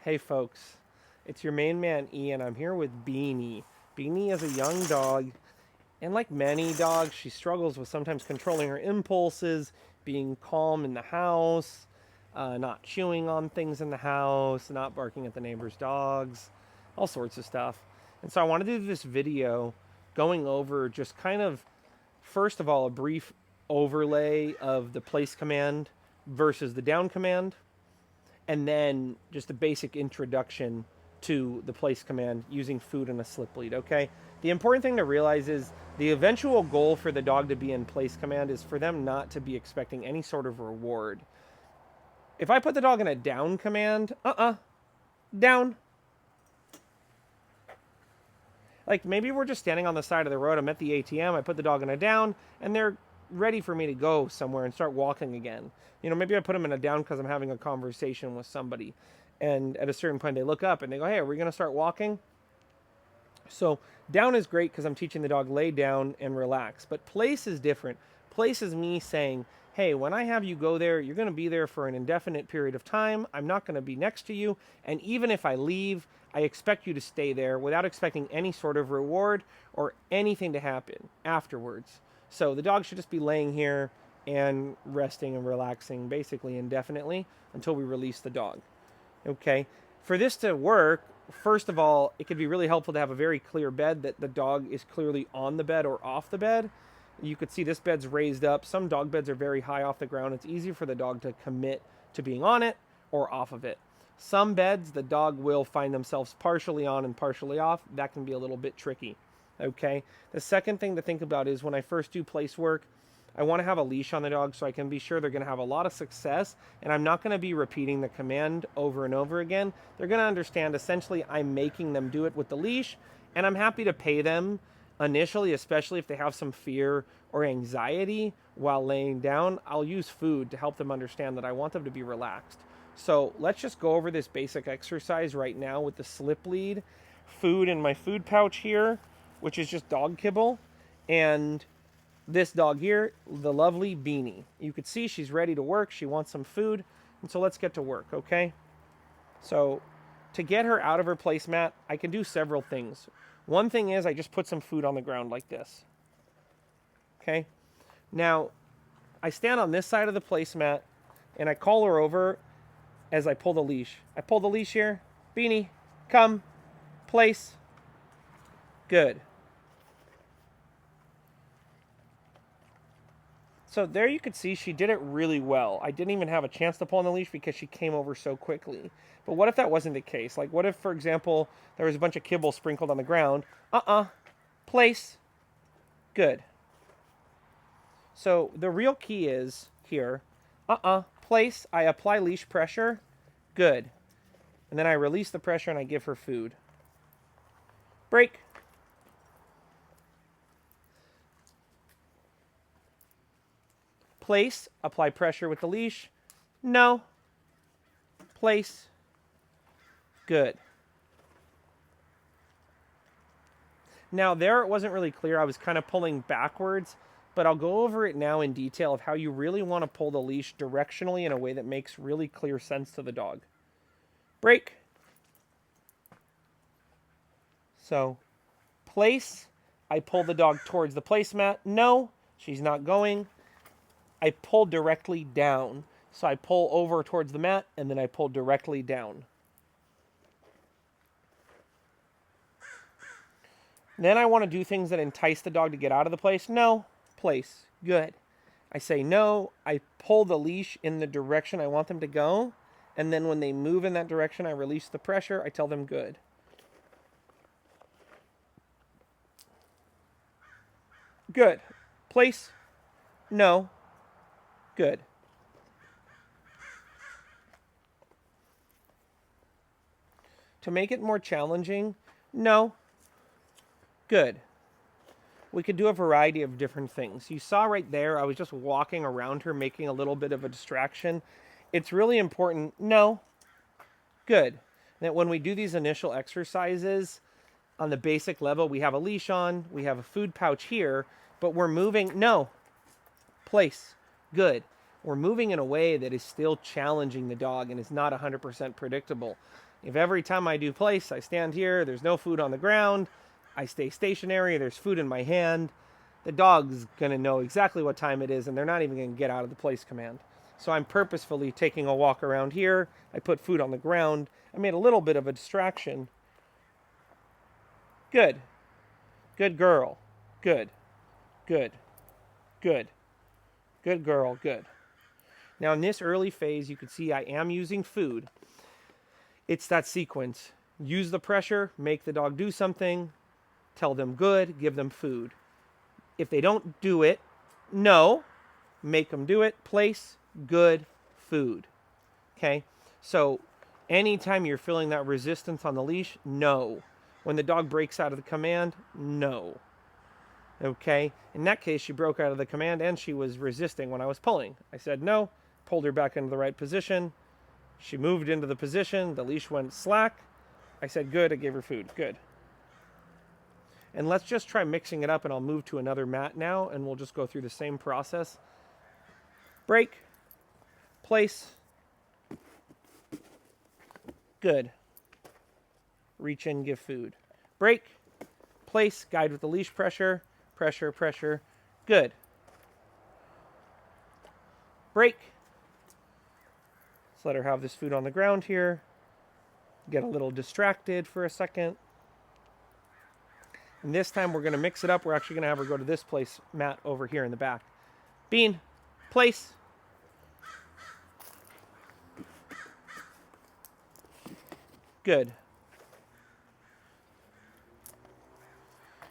Hey folks, it's your main man Ian. I'm here with Beanie. Beanie is a young dog, and like many dogs, she struggles with sometimes controlling her impulses, being calm in the house, not chewing on things in the house, not barking at the neighbor's dogs, all sorts of stuff. And so I want to do this video going over just kind of, first of all, a brief overlay of the place command versus the down command, and then just a basic introduction to the place command using food and a slip lead, okay? The important thing to realize is the eventual goal for the dog to be in place command is for them not to be expecting any sort of reward. If I put the dog in a down command, down. Like maybe we're just standing on the side of the road, I'm at the ATM, I put the dog in a down, and they're ready for me to go somewhere and start walking again. You know, maybe I put them in a down because I'm having a conversation with somebody. And at a certain point, they look up and they go, hey, are we going to start walking? So down is great because I'm teaching the dog lay down and relax. But place is different. Place is me saying, hey, when I have you go there, you're going to be there for an indefinite period of time. I'm not going to be next to you. And even if I leave, I expect you to stay there without expecting any sort of reward or anything to happen afterwards. So the dog should just be laying here and resting and relaxing basically indefinitely until we release the dog. Okay. For this to work, first of all, it could be really helpful to have a very clear bed that the dog is clearly on the bed or off the bed. You could see this bed's raised up. Some dog beds are very high off the ground. It's easy for the dog to commit to being on it or off of it. Some beds, the dog will find themselves partially on and partially off. That can be a little bit tricky. Okay. The second thing to think about is when I first do place work, I want to have a leash on the dog so I can be sure they're going to have a lot of success, and I'm not going to be repeating the command over and over again. They're going to understand essentially I'm making them do it with the leash, and I'm happy to pay them initially, especially if they have some fear or anxiety while laying down. I'll use food to help them understand that I want them to be relaxed. So let's just go over this basic exercise right now with the slip lead, food in my food pouch here, which is just dog kibble, and this dog here, the lovely Beanie. You could see she's ready to work. She wants some food. And so let's get to work, okay? So to get her out of her placemat, I can do several things. One thing is I just put some food on the ground like this. Okay? Now, I stand on this side of the placemat and I call her over as I pull the leash. I pull the leash here. Beanie, come. Place. Good. So there you could see she did it really well. I didn't even have a chance to pull on the leash because she came over so quickly. But what if that wasn't the case? Like what if, for example, there was a bunch of kibble sprinkled on the ground? Place. Good. So the real key is here. Place. I apply leash pressure. Good. And then I release the pressure and I give her food. Break. Place, apply pressure with the leash. No. Place. Good. Now there it wasn't really clear. I was kind of pulling backwards, but I'll go over it now in detail of how you really want to pull the leash directionally in a way that makes really clear sense to the dog. Break. So, place, I pull the dog towards the placemat. No, she's not going. I pull directly down. So I pull over towards the mat, and then I pull directly down. Then I want to do things that entice the dog to get out of the place. No. Place. Good. I say no. I pull the leash in the direction I want them to go. And then when they move in that direction, I release the pressure. I tell them good. Good. Place. No. Good. To make it more challenging, no. Good. We could do a variety of different things. You saw right there, I was just walking around her, making a little bit of a distraction. It's really important, no. Good. That when we do these initial exercises, on the basic level, we have a leash on, we have a food pouch here, but we're moving, no. Place. Good. We're moving in a way that is still challenging the dog and is not 100% predictable. If every time I do place, I stand here, there's no food on the ground, I stay stationary, there's food in my hand, the dog's going to know exactly what time it is, and they're not even going to get out of the place command. So I'm purposefully taking a walk around here. I put food on the ground. I made a little bit of a distraction. Good. Good girl. Good. Good. Good. Good girl. Good. Now in this early phase, you can see I am using food. It's that sequence. Use the pressure, make the dog do something, tell them good, give them food. If they don't do it, no, make them do it, place, good, food. Okay? So anytime you're feeling that resistance on the leash, no. When the dog breaks out of the command, no. Okay? In that case, she broke out of the command and she was resisting when I was pulling. I said no, pulled her back into the right position. She moved into the position. The leash went slack. I said good. I gave her food. Good. And let's just try mixing it up, and I'll move to another mat now, and we'll just go through the same process. Break. Place. Good. Reach in, give food. Break. Place. Guide with the leash pressure. Pressure, pressure. Good. Break. Let's let her have this food on the ground here. Get a little distracted for a second. And this time we're going to mix it up. We're actually going to have her go to this place mat over here in the back. Bean, place. Good.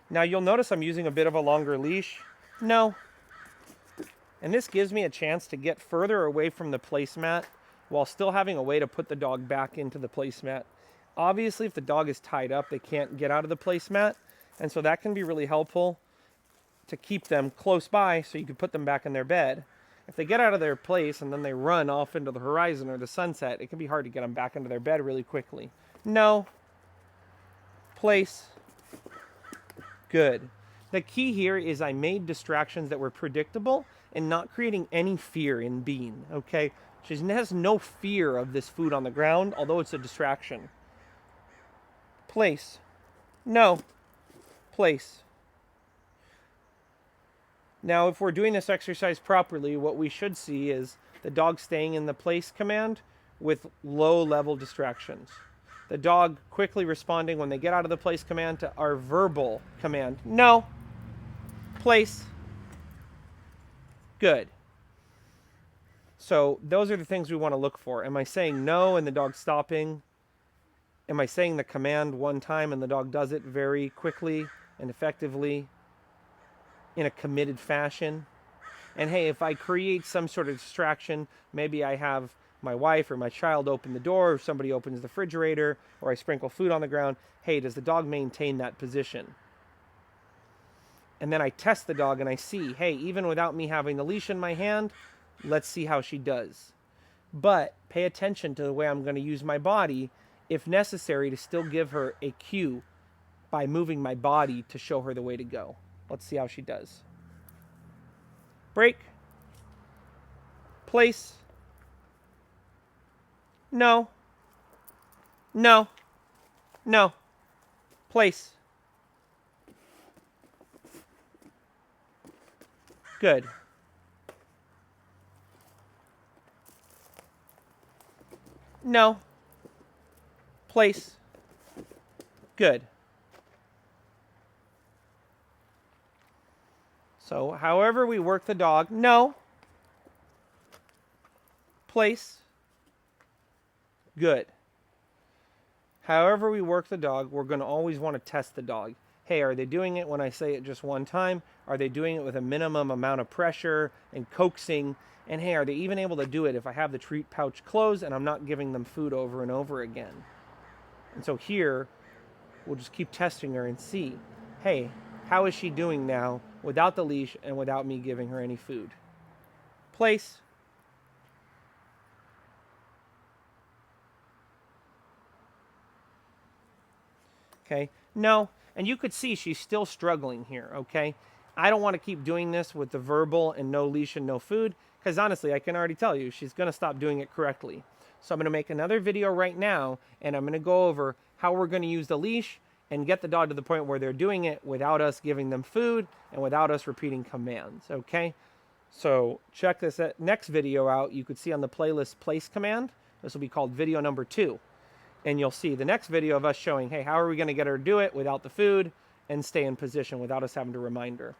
Now you'll notice I'm using a bit of a longer leash. No. And this gives me a chance to get further away from the placemat while still having a way to put the dog back into the placemat. Obviously, if the dog is tied up, they can't get out of the placemat. And so that can be really helpful to keep them close by so you can put them back in their bed. If they get out of their place and then they run off into the horizon or the sunset, it can be hard to get them back into their bed really quickly. No. Place. Good. The key here is I made distractions that were predictable and not creating any fear in Bean, okay? She has no fear of this food on the ground, although it's a distraction. Place. No. Place. Now, if we're doing this exercise properly, what we should see is the dog staying in the place command with low-level distractions. The dog quickly responding when they get out of the place command to our verbal command. No. Place. Good. So those are the things we want to look for. Am I saying no and the dog stopping? Am I saying the command one time and the dog does it very quickly and effectively in a committed fashion? And hey, if I create some sort of distraction, maybe I have my wife or my child open the door, or somebody opens the refrigerator, or I sprinkle food on the ground. Hey, does the dog maintain that position? And then I test the dog and I see, hey, even without me having the leash in my hand, let's see how she does. But pay attention to the way I'm going to use my body, if necessary, to still give her a cue by moving my body to show her the way to go. Let's see how she does. Break. Place. No. No. No. Place. Good. No. Place. Good. So, however we work the dog, no. Place. Good. However we work the dog, we're going to always want to test the dog. Hey, are they doing it when I say it just one time? Are they doing it with a minimum amount of pressure and coaxing? And hey, are they even able to do it if I have the treat pouch closed and I'm not giving them food over and over again? And so here, we'll just keep testing her and see, hey, how is she doing now without the leash and without me giving her any food? Place. Okay, no, and you could see she's still struggling here, okay? I don't want to keep doing this with the verbal and no leash and no food, because honestly, I can already tell you, she's going to stop doing it correctly. So I'm going to make another video right now, and I'm going to go over how we're going to use the leash and get the dog to the point where they're doing it without us giving them food and without us repeating commands, okay? So check this next video out. You could see on the playlist place command. This will be called video number 2. And you'll see the next video of us showing, hey, how are we going to get her to do it without the food and stay in position without us having to remind her.